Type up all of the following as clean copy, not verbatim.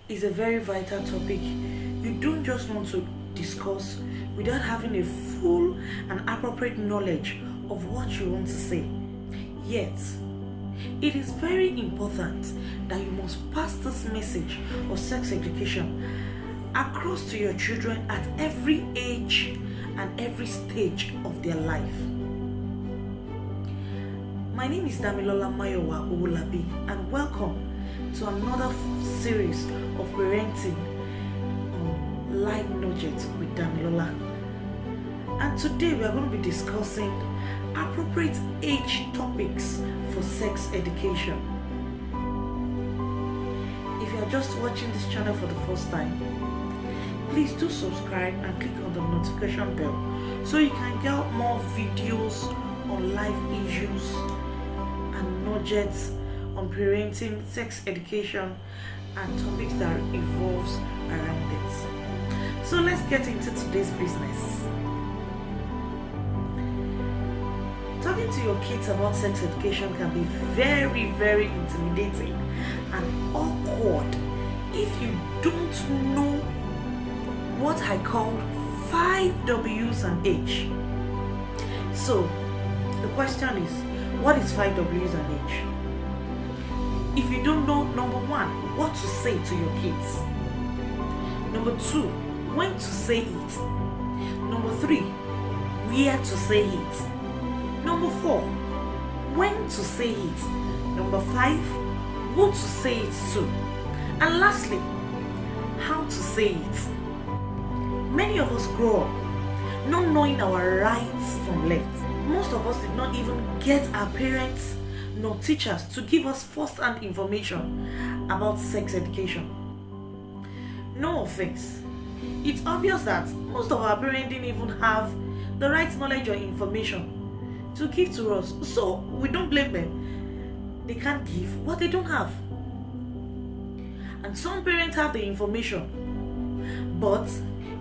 is a very vital topic you don't just want to discuss without having a full and appropriate knowledge of what you want to say. Yet, it is very important that you must pass this message of sex education across to your children at every age and every stage of their life. My name is Damilola Mayowa Owolabi, and welcome to another series of parenting on Live Nugget with Damilola. And today we are going to be discussing appropriate age topics for sex education. If you are just watching this channel for the first time, please do subscribe and click on the notification bell so you can get more videos on life issues and nuggets on parenting, sex education, and topics that evolves around it. So let's get into today's business. Talking to your kids about sex education can be very, very intimidating and awkward if you don't know what I call 5 W's and H. So the question is, what is 5 W's and H? If you don't know, number 1, what to say to your kids. Number 2, when to say it. Number 3, where to say it. Number 4, when to say it. Number 5, who to say it to. And lastly, how to say it. Many of us grow up not knowing our rights from left. Most of us did not even get our parents nor teachers to give us first-hand information about sex education. No offense. It's obvious that most of our parents didn't even have the right knowledge or information to give to us, so we don't blame them. They can't give what they don't have. And some parents have the information, but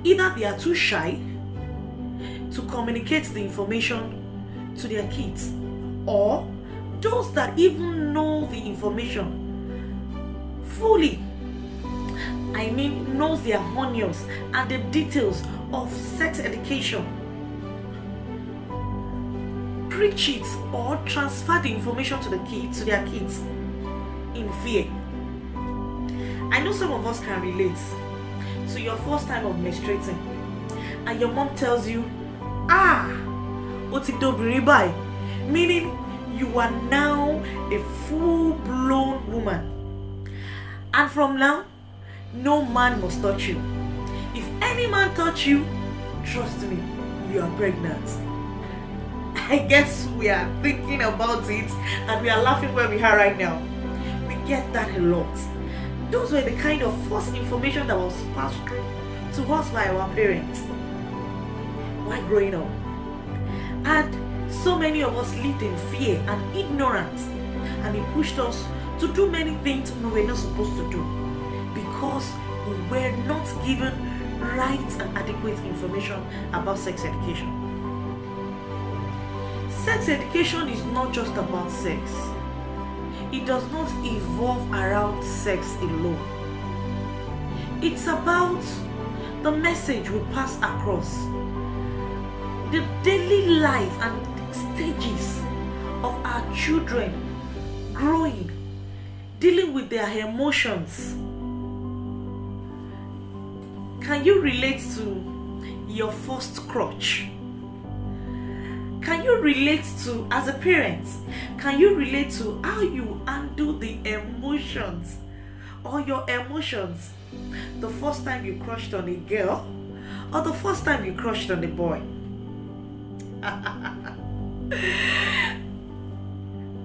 either they are too shy to communicate the information to their kids, or those that even know the information fully, knows their onions and the details of sex education, preach it or transfer the information to their kids in fear. I know some of us can relate. So your first time of menstruating and your mom tells you, meaning you are now a full-blown woman, and from now no man must touch you. If any man touch you, trust me, you are pregnant. I guess we are thinking about it and we are laughing where we are right now. We get that a lot. Those were the kind of first information that was passed through to us by our parents while growing up. And so many of us lived in fear and ignorance, and it pushed us to do many things we were not supposed to do because we were not given right and adequate information about sex education. Sex education is not just about sex. It does not evolve around sex alone. It's about the message we pass across, the daily life and stages of our children growing, dealing with their emotions. Can you relate to your first crush? Can you relate to, as a parent, can you relate to how you handle the emotions or your emotions the first time you crushed on a girl or the first time you crushed on a boy?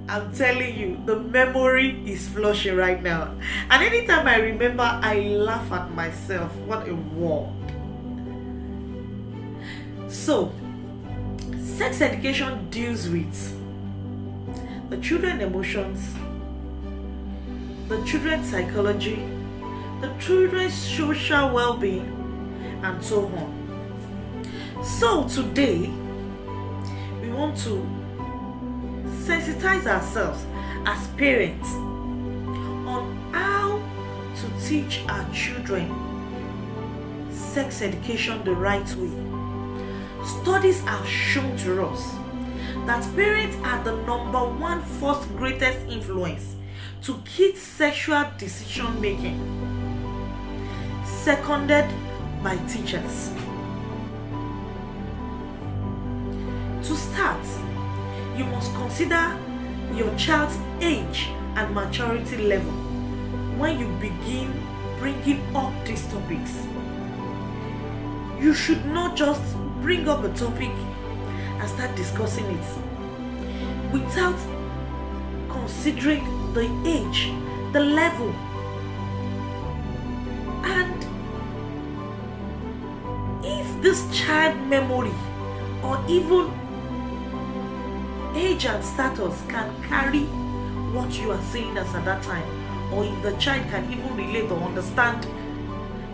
I'm telling you, the memory is flushing right now. And anytime I remember, I laugh at myself. What a world. So, sex education deals with the children's emotions, the children's psychology, the children's social well-being, and so on. So today, we want to sensitize ourselves as parents on how to teach our children sex education the right way. Studies have shown to us that parents are the number one first greatest influence to kids' sexual decision making, seconded by teachers. To start, you must consider your child's age and maturity level when you begin bringing up these topics. You should not just bring up a topic and start discussing it without considering the age, the level, and if this child memory or even age and status can carry what you are saying as at that time, or if the child can even relate or understand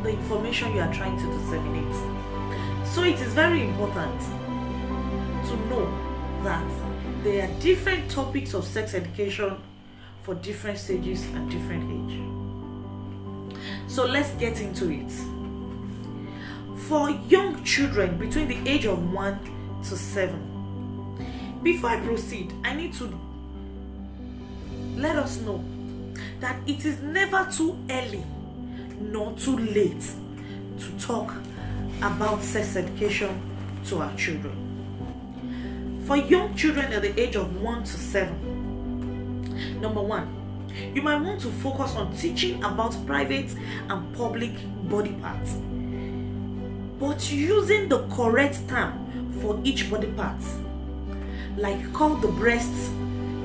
the information you are trying to disseminate. So it is very important to know that there are different topics of sex education for different stages and different age. So let's get into it. For young children between the age of 1 to 7, before I proceed, I need to let us know that it is never too early nor too late to talk about sex education to our children. For young children at the age of 1 to 7, number 1, you might want to focus on teaching about private and public body parts, but using the correct term for each body part. Like call the breasts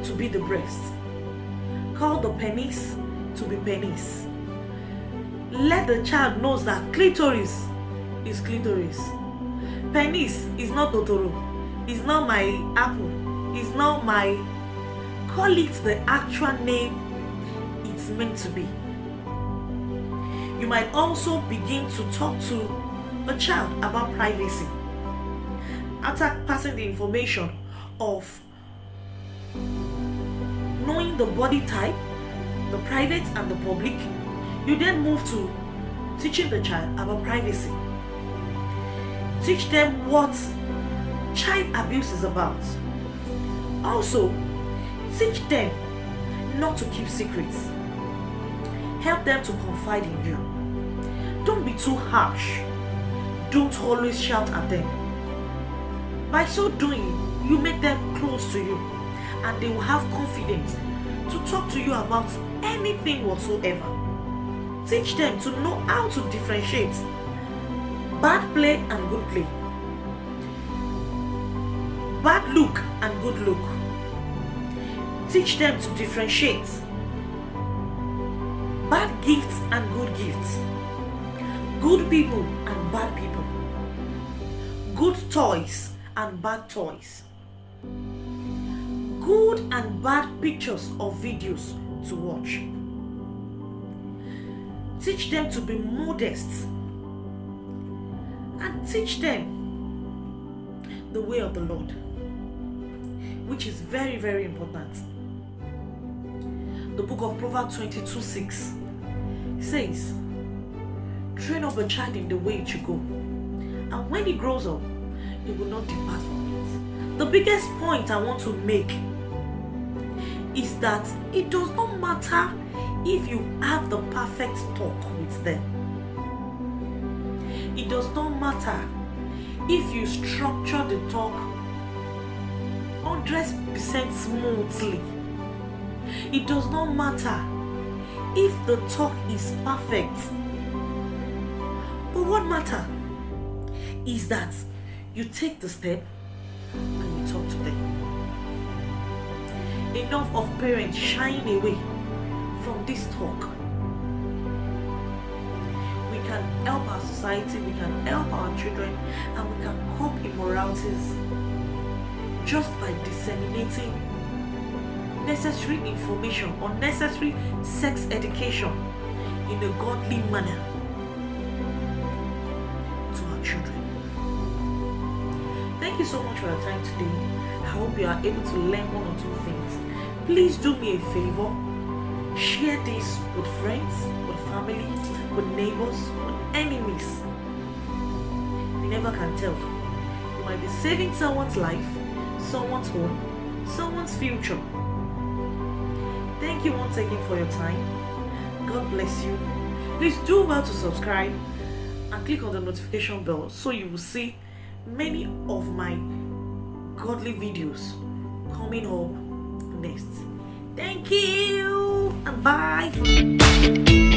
to be the breast, call the penis to be penis. Let the child know that clitoris is clitoris, penis is not totoro, is not my apple, is not my, call it the actual name it's meant to be. You might also begin to talk to a child about privacy after passing the information of knowing the body type, the private and the public. You then move to teaching the child about privacy. Teach them what child abuse is about. Also, teach them not to keep secrets. Help them to confide in you. Don't be too harsh. Don't always shout at them. By so doing, you make them close to you and they will have confidence to talk to you about anything whatsoever. Teach them to know how to differentiate bad play and good play, bad look and good look. Teach them to differentiate bad gifts and good gifts, good people and bad people, good toys and bad toys, good and bad pictures or videos to watch. Teach them to be modest and teach them the way of the Lord, which is very, very important. The book of Proverbs 22:6 says, train up a child in the way it should go, and when he grows up, he will not depart from it. The biggest point I want to make is that it does not matter if you have the perfect talk with them. It does not matter if you structure the talk 100% smoothly. It does not matter if the talk is perfect. But what matters is that you take the step and you talk to them. Enough of parents shying away from this talk. We can help our society, we can help our children, and we can curb immoralities just by disseminating necessary information or necessary sex education in a godly manner to our children. Thank you so much for your time today. I hope you are able to learn one or two things. Please do me a favor, share this with friends, with family family, with neighbors, with enemies. You never can tell. You might be saving someone's life, someone's home, someone's future. Thank you once again for your time. God bless you. Please do well to subscribe and click on the notification bell so you will see many of my godly videos coming up next. Thank you and bye.